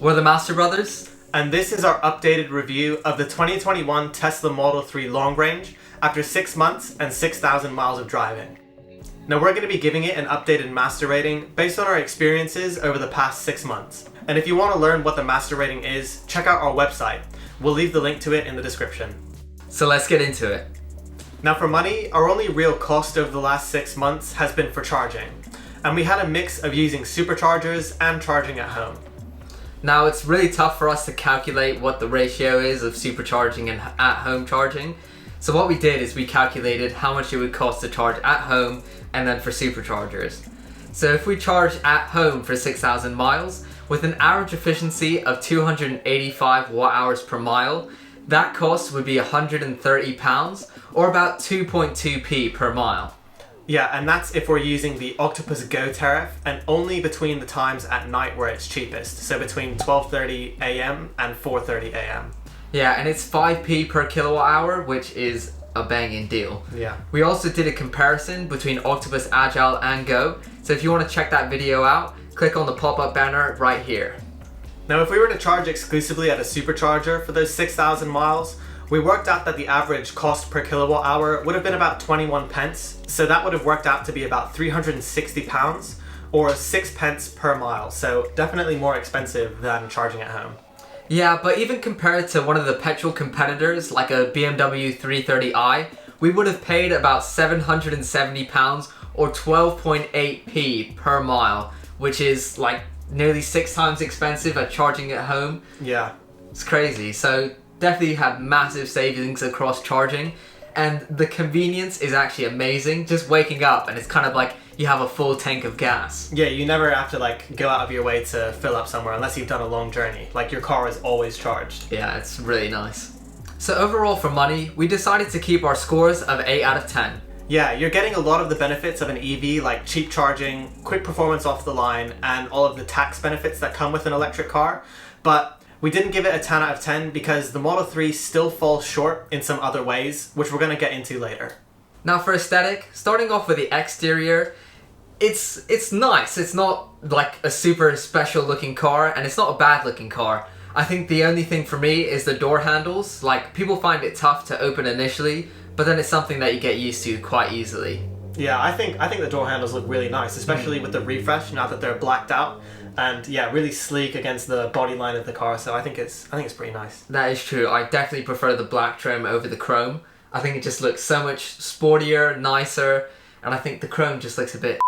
We're the Master Brothers. And this is our updated review of the 2021 Tesla Model 3 Long Range after 6 months and 6,000 miles of driving. Now we're going to be giving it an updated master rating based on our experiences over the past 6 months. And if you want to learn what the master rating is, check out our website. We'll leave the link to it in the description. So let's get into it. Now for money, our only real cost over the last 6 months has been for charging. And we had a mix of using superchargers and charging at home. Now it's really tough for us to calculate what the ratio is of supercharging and at-home charging. So what we did is we calculated how much it would cost to charge at home and then for superchargers. So if we charge at home for 6,000 miles with an average efficiency of 285 watt-hours per mile, that cost would be £130 or about 2.2p per mile. Yeah, and that's if we're using the Octopus Go tariff and only between the times at night where it's cheapest. So between 12:30 a.m. and 4:30 a.m. Yeah, and it's 5p per kilowatt hour, which is a banging deal. Yeah. We also did a comparison between Octopus Agile and Go. So if you want to check that video out, click on the pop-up banner right here. Now if we were to charge exclusively at a supercharger for those 6,000 miles, we worked out that the average cost per kilowatt hour would have been about 21 pence. So that would have worked out to be about £360 or 6 pence per mile. So definitely more expensive than charging at home. Yeah, but even compared to one of the petrol competitors like a BMW 330i, we would have paid about £770 or 12.8p per mile, which is like nearly 6 times expensive at charging at home. Yeah. It's crazy. So definitely had massive savings across charging, and the convenience is actually amazing. Just waking up and it's kind of like you have a full tank of gas. Yeah, you never have to like go out of your way to fill up somewhere unless you've done a long journey. Like your car is always charged. Yeah, it's really nice. So overall for money, we decided to keep our scores of 8 out of 10. Yeah, you're getting a lot of the benefits of an EV like cheap charging, quick performance off the line, and all of the tax benefits that come with an electric car. But we didn't give it a 10 out of 10 because the Model 3 still falls short in some other ways, which we're going to get into later. Now for aesthetic, starting off with the exterior, it's nice. It's not like a super special looking car, and it's not a bad looking car. I think the only thing for me is the door handles. Like, people find it tough to open initially, but then it's something that you get used to quite easily. Yeah, I think the door handles look really nice, especially with the refresh now that they're blacked out. And yeah, really sleek against the body line of the car, so I think it's pretty nice. That is true. I definitely prefer the black trim over the chrome. I think it just looks so much sportier, nicer, and I think the chrome just looks a bit.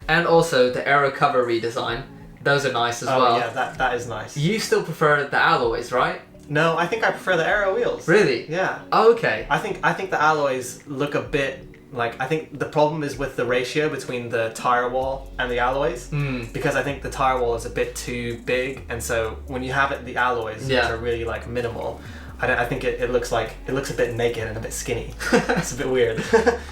And also the aero cover redesign. Those are nice as well. Oh yeah, that is nice. You still prefer the alloys, right? No, I think I prefer the aero wheels. Really? Yeah. Oh, okay. I think the alloys look a bit like, I think the problem is with the ratio between the tire wall and the alloys, because I think the tire wall is a bit too big, and so when you have the alloys, which are really like minimal, I think it looks a bit naked and a bit skinny. It's a bit weird.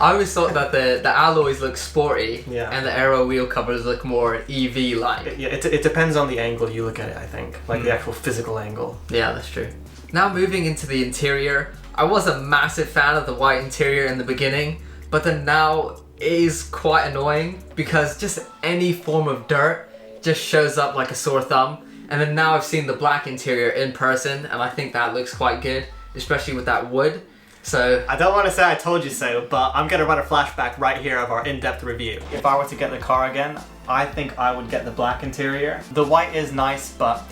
I always thought that the alloys look sporty, Yeah. and the aero wheel covers look more EV-like. It depends on the angle you look at it, I think, like the actual physical angle. Yeah, that's true. Now moving into the interior, I was a massive fan of the white interior in the beginning, but then now it is quite annoying because just any form of dirt just shows up like a sore thumb. And then now I've seen the black interior in person, and I think that looks quite good, especially with that wood. So I don't want to say I told you so, but I'm going to run a flashback right here of our in-depth review. If I were to get the car again, I think I would get the black interior. The white is nice, but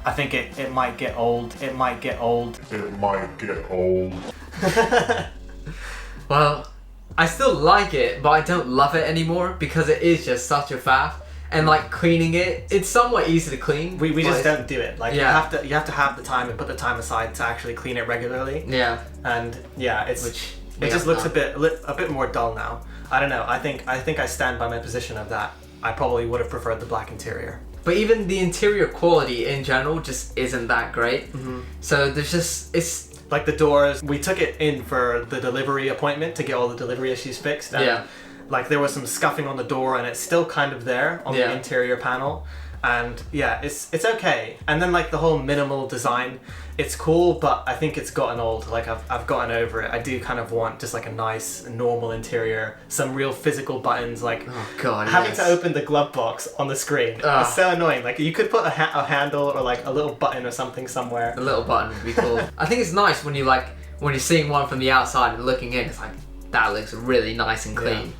I think it might get old. It might get old. Well, I still like it, but I don't love it anymore because it is just such a faff. And like cleaning it, it's somewhat easy to clean. We just don't do it. Like Yeah. you have to have the time and put the time aside to actually clean it regularly. Yeah. And yeah, it just looks a bit more dull now. I don't know. I think I stand by my position of that. I probably would have preferred the black interior. But even the interior quality in general just isn't that great. So there's just, it's Like the doors, we took it in for the delivery appointment to get all the delivery issues fixed. And Yeah. Like there was some scuffing on the door, and it's still kind of there on the interior panel. And yeah, it's okay. And then like the whole minimal design, it's cool, but I think it's gotten old. Like I've gotten over it. I do kind of want just like a nice normal interior, some real physical buttons. Like Oh god, having yes. to open the glove box on the screen is so annoying. Like you could put a handle or like a little button or something somewhere. A little button would be cool. I think it's nice when you're seeing one from the outside and looking in, it's like, that looks really nice and clean. Yeah.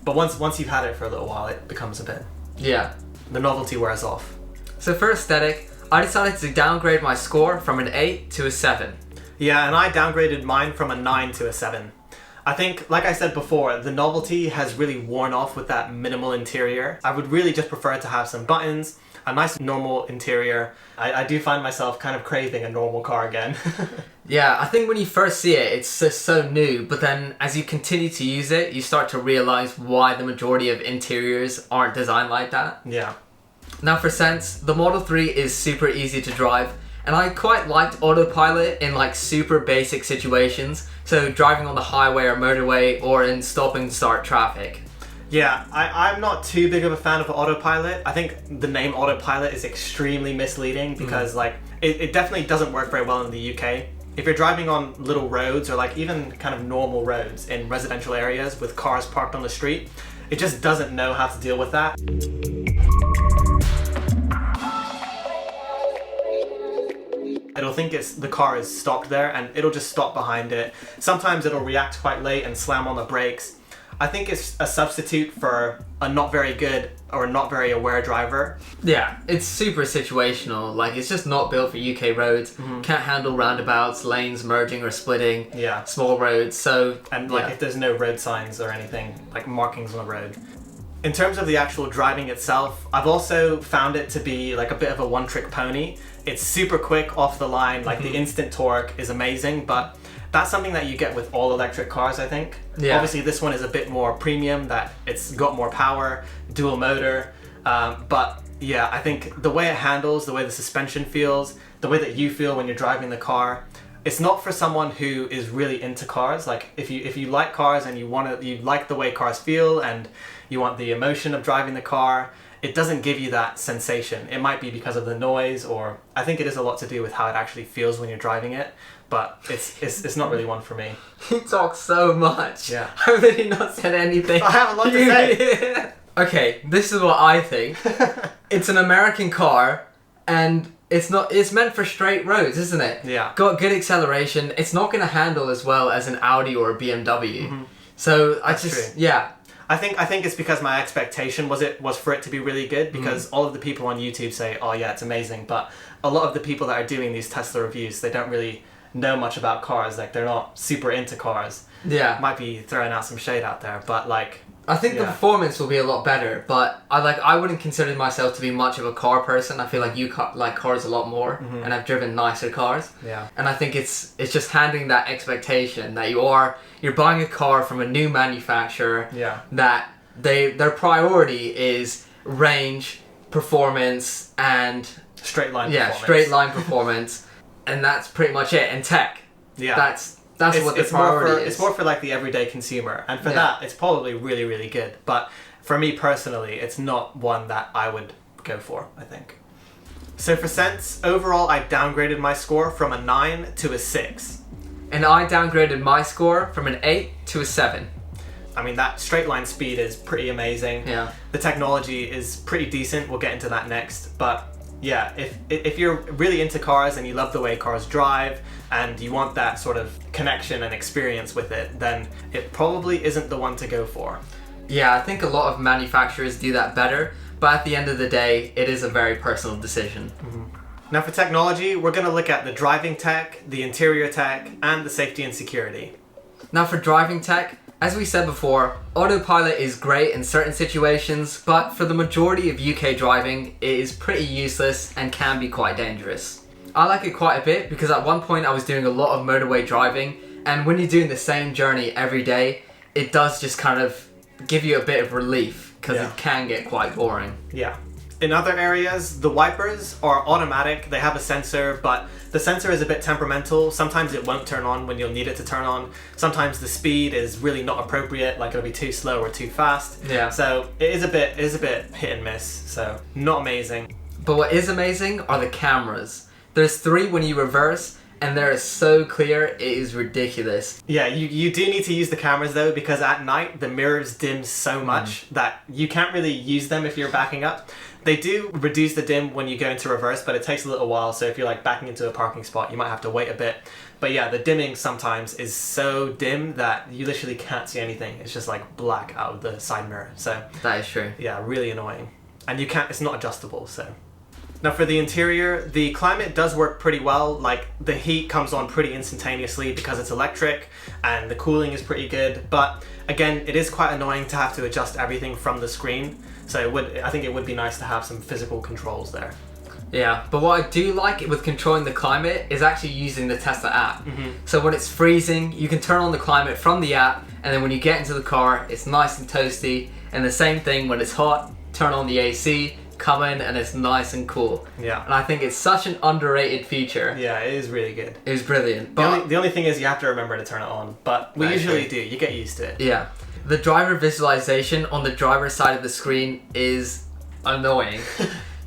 But once you've had it for a little while, it becomes a bit... Yeah. The novelty wears off. So for aesthetic, I decided to downgrade my score from an 8 to a 7. Yeah, and I downgraded mine from a 9 to a 7. I think, like I said before, the novelty has really worn off with that minimal interior. I would really just prefer to have some buttons, a nice normal interior. I do find myself kind of craving a normal car again. Yeah, I think when you first see it, it's just so new, but then as you continue to use it, you start to realize why the majority of interiors aren't designed like that. Yeah. Now for sense, the Model 3 is super easy to drive, and I quite liked Autopilot in like super basic situations, so driving on the highway or motorway or in stop and start traffic. Yeah, I'm not too big of a fan of Autopilot. I think the name Autopilot is extremely misleading because like it definitely doesn't work very well in the UK. If you're driving on little roads or like even kind of normal roads in residential areas with cars parked on the street, it just doesn't know how to deal with that. It'll think the car is stopped there and it'll just stop behind it. Sometimes it'll react quite late and slam on the brakes. I think it's a substitute for a not very good or not very aware driver. Yeah, it's super situational. Like, it's just not built for UK roads. Can't handle roundabouts, lanes merging or splitting. Yeah. Small roads. So and like if there's no road signs or anything, like markings on the road. In terms of the actual driving itself, I've also found it to be like a bit of a one-trick pony. It's super quick off the line, like the instant torque is amazing, but that's something that you get with all electric cars, I think. Yeah. Obviously this one is a bit more premium, that it's got more power, dual motor, but yeah, I think the way it handles, the way the suspension feels, the way that you feel when you're driving the car, it's not for someone who is really into cars. Like if you like cars and you like the way cars feel and you want the emotion of driving the car, it doesn't give you that sensation. It might be because of the noise, or I think it is a lot to do with how it actually feels when you're driving it, but it's not really one for me. You talk so much. Yeah. I've really not said anything. I have a lot to say. Okay, this is what I think. It's an American car, and it's meant for straight roads, isn't it? Yeah. Got good acceleration. It's not going to handle as well as an Audi or a BMW. So That's true. yeah. I think it's because my expectation was for it to be really good, because all of the people on YouTube say, oh yeah, it's amazing, but a lot of the people that are doing these Tesla reviews, they don't really know much about cars. Like, they're not super into cars. Yeah. Might be throwing out some shade out there, but like, I think the performance will be a lot better, but I wouldn't consider myself to be much of a car person. I feel like you like cars a lot more, and I've driven nicer cars. Yeah. And I think it's just handling that expectation that you're buying a car from a new manufacturer. Yeah. That their priority is range, performance, and Straight line performance. straight line performance, and that's pretty much it. And tech. Yeah. That's what the priority is. It's more for like the everyday consumer, and for that, it's probably really, really good. But for me personally, it's not one that I would go for, I think. So for sense, overall, I downgraded my score from a 9 to a 6. And I downgraded my score from an 8 to a 7. I mean, that straight line speed is pretty amazing. Yeah. The technology is pretty decent. We'll get into that next. But yeah, if you're really into cars and you love the way cars drive and you want that sort of connection and experience with it, then it probably isn't the one to go for. Yeah, I think a lot of manufacturers do that better, but at the end of the day, it is a very personal decision. Now for technology, we're going to look at the driving tech, the interior tech, and the safety and security. Now for driving tech, as we said before, Autopilot is great in certain situations, but for the majority of UK driving, it is pretty useless and can be quite dangerous. I like it quite a bit because at one point I was doing a lot of motorway driving, and when you're doing the same journey every day, it does just kind of give you a bit of relief, because it can get quite boring. Yeah. In other areas, the wipers are automatic. They have a sensor, but the sensor is a bit temperamental. Sometimes it won't turn on when you'll need it to turn on. Sometimes the speed is really not appropriate, like it'll be too slow or too fast. Yeah. So it is a bit hit and miss, so not amazing. But what is amazing are the cameras. There's 3 when you reverse, and they're so clear, it is ridiculous. Yeah, you do need to use the cameras though, because at night the mirrors dim so much that you can't really use them if you're backing up. They do reduce the dim when you go into reverse, but it takes a little while, so if you're like backing into a parking spot, you might have to wait a bit. But yeah, the dimming sometimes is so dim that you literally can't see anything. It's just like black out of the side mirror. So that is true. Yeah, really annoying. And it's not adjustable, so. Now for the interior, the climate does work pretty well. Like the heat comes on pretty instantaneously because it's electric, and the cooling is pretty good. But again, it is quite annoying to have to adjust everything from the screen. So I think it would be nice to have some physical controls there. Yeah, but what I do like with controlling the climate is actually using the Tesla app. So when it's freezing, you can turn on the climate from the app, and then when you get into the car, it's nice and toasty. And the same thing when it's hot, turn on the AC, come in, and it's nice and cool. Yeah. And I think it's such an underrated feature. Yeah, it is really good. It was brilliant. But the only thing is you have to remember to turn it on, but we usually do. You get used to it. Yeah. The driver visualization on the driver's side of the screen is annoying.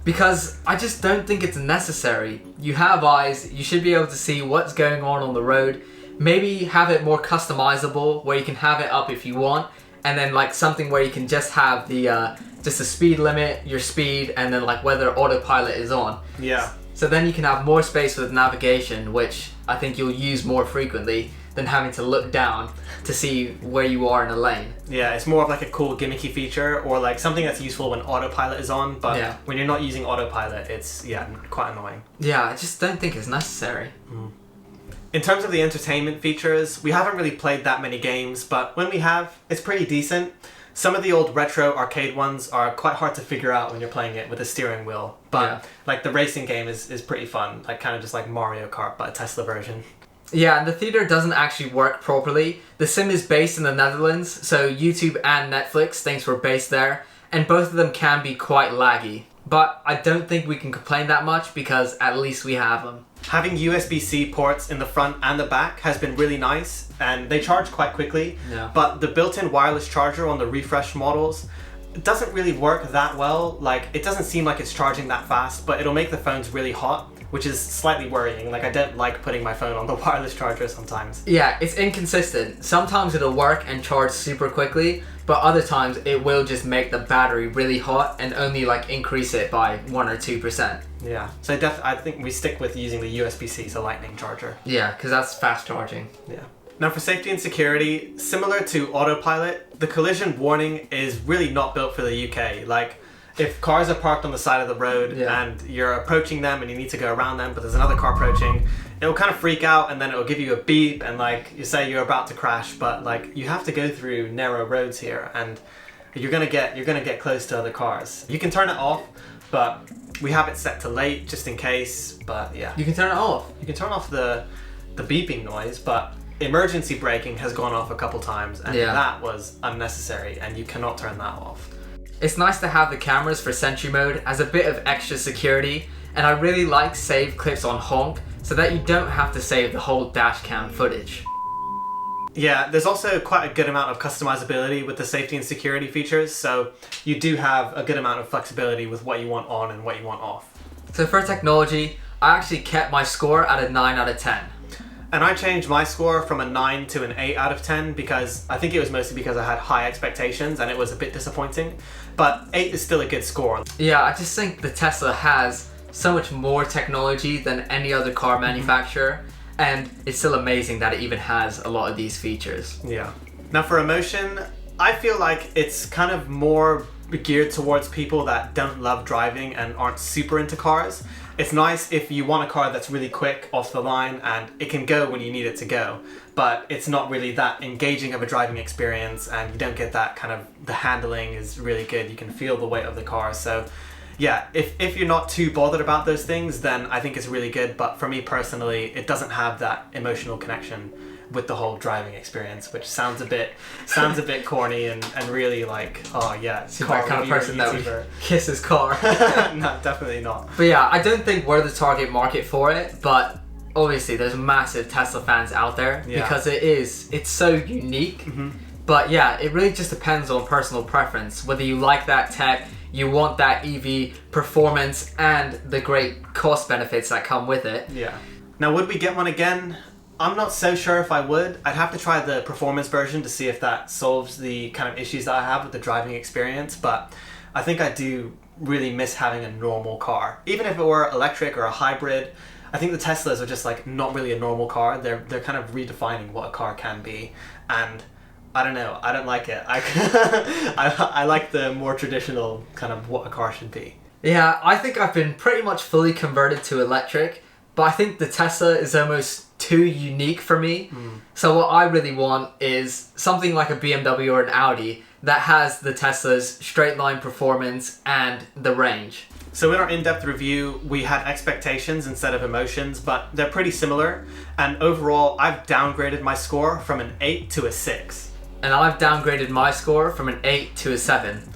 Because I just don't think it's necessary. You have eyes, you should be able to see what's going on the road. Maybe have it more customizable, where you can have it up if you want, and then like something where you can just have the speed limit, your speed, and then like whether autopilot is on. Yeah. So then you can have more space with navigation, which I think you'll use more frequently than having to look down to see where you are in a lane. Yeah, it's more of like a cool gimmicky feature, or like something that's useful when autopilot is on, but when you're not using autopilot, it's quite annoying. Yeah, I just don't think it's necessary. In terms of the entertainment features, we haven't really played that many games, but when we have, it's pretty decent. Some of the old retro arcade ones are quite hard to figure out when you're playing it with a steering wheel, but like the racing game is pretty fun, like kind of just like Mario Kart, but a Tesla version. Yeah, and the theater doesn't actually work properly. The sim is based in the Netherlands, so YouTube and Netflix, thanks for based there, and both of them can be quite laggy. But I don't think we can complain that much because at least we have them. Having USB-C ports in the front and the back has been really nice, and they charge quite quickly, but the built-in wireless charger on the refresh models doesn't really work that well. Like, it doesn't seem like it's charging that fast, but it'll make the phones really hot, which is slightly worrying. Like, I don't like putting my phone on the wireless charger sometimes. Yeah, it's inconsistent. Sometimes it'll work and charge super quickly, but other times it will just make the battery really hot and only like increase it by 1 or 2%. Yeah, so I think we stick with using the USB-C, so lightning charger. Yeah, because that's fast charging. Yeah. Now for safety and security, similar to Autopilot, the collision warning is really not built for the UK. Like, if cars are parked on the side of the road and you're approaching them and you need to go around them, but there's another car approaching, it'll kind of freak out, and then it'll give you a beep, and like you say you're about to crash, but like you have to go through narrow roads here, and you're gonna get close to other cars. You can turn it off, but we have it set to late just in case. But yeah, you can turn it off. You can turn off the beeping noise, but emergency braking has gone off a couple times, and that was unnecessary, and you cannot turn that off. It's nice to have the cameras for Sentry Mode as a bit of extra security, and I really like save clips on honk so that you don't have to save the whole dash cam footage. Yeah, there's also quite a good amount of customizability with the safety and security features, so you do have a good amount of flexibility with what you want on and what you want off. So for technology, I actually kept my score at a 9 out of 10. And I changed my score from a 9 to an 8 out of 10 because I think it was mostly because I had high expectations and it was a bit disappointing. But 8 is still a good score. Yeah, I just think the Tesla has so much more technology than any other car manufacturer, and it's still amazing that it even has a lot of these features. Yeah. Now for emotion, I feel like it's kind of more geared towards people that don't love driving and aren't super into cars. It's nice if you want a car that's really quick off the line and it can go when you need it to go, but it's not really that engaging of a driving experience, and you don't get that kind of, the handling is really good, you can feel the weight of the car. So yeah, if you're not too bothered about those things, then I think it's really good, but for me personally, it doesn't have that emotional connection with the whole driving experience, which sounds a bit corny and really like, oh yeah, seems like the kind of person that would kiss his car. No, definitely not. But yeah, I don't think we're the target market for it, but obviously there's massive Tesla fans out there because it's so unique. But yeah, it really just depends on personal preference, whether you like that tech, you want that EV performance and the great cost benefits that come with it. Yeah. Now, would we get one again? I'm not so sure if I would. I'd have to try the performance version to see if that solves the kind of issues that I have with the driving experience, but I think I do really miss having a normal car. Even if it were electric or a hybrid, I think the Teslas are just like not really a normal car. They're kind of redefining what a car can be, and I don't know, I don't like it. I like the more traditional kind of what a car should be. Yeah, I think I've been pretty much fully converted to electric, but I think the Tesla is almost too unique for me. So what I really want is something like a BMW or an Audi that has the Tesla's straight line performance and the range. So in our in-depth review, we had expectations instead of emotions, but they're pretty similar. And overall, I've downgraded my score from an 8 to a 6. And I've downgraded my score from an 8 to a 7.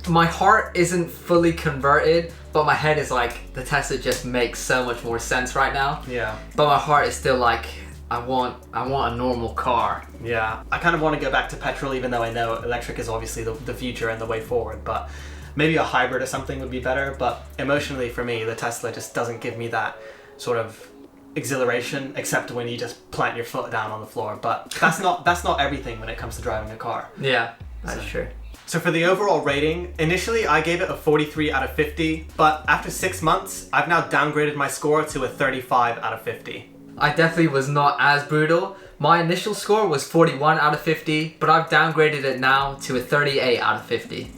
My heart isn't fully converted, but my head is like, the Tesla just makes so much more sense right now. Yeah. But my heart is still like, I want a normal car. Yeah. I kind of want to go back to petrol, even though I know electric is obviously the future and the way forward, but maybe a hybrid or something would be better. But emotionally for me, the Tesla just doesn't give me that sort of exhilaration, except when you just plant your foot down on the floor. But that's not everything when it comes to driving a car. Yeah, that's true. So for the overall rating, initially I gave it a 43 out of 50, but after 6 months, I've now downgraded my score to a 35 out of 50. I definitely was not as brutal. My initial score was 41 out of 50, but I've downgraded it now to a 38 out of 50.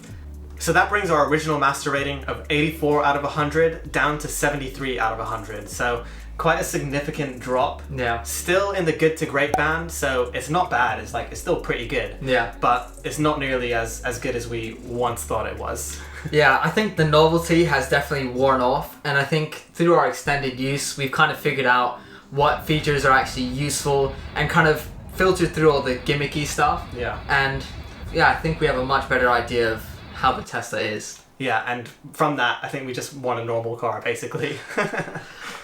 So that brings our original master rating of 84 out of 100 down to 73 out of 100. So quite a significant drop. Yeah. Still in the good to great band, so it's not bad. It's still pretty good. Yeah. But it's not nearly as good as we once thought it was. Yeah, I think the novelty has definitely worn off, and I think through our extended use, we've kind of figured out what features are actually useful and kind of filtered through all the gimmicky stuff. Yeah. And yeah, I think we have a much better idea of how the Tesla is. Yeah, and from that, I think we just want a normal car, basically.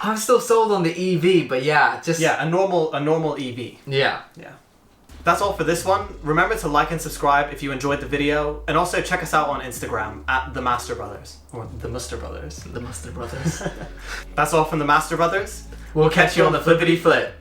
I'm still sold on the EV, but yeah, just... Yeah, a normal EV. Yeah. Yeah. That's all for this one. Remember to like and subscribe if you enjoyed the video, and also check us out on Instagram at the Master Brothers, or the Muster Brothers. The Master Brothers. That's all from the Master Brothers. We'll catch you on the flippity flip.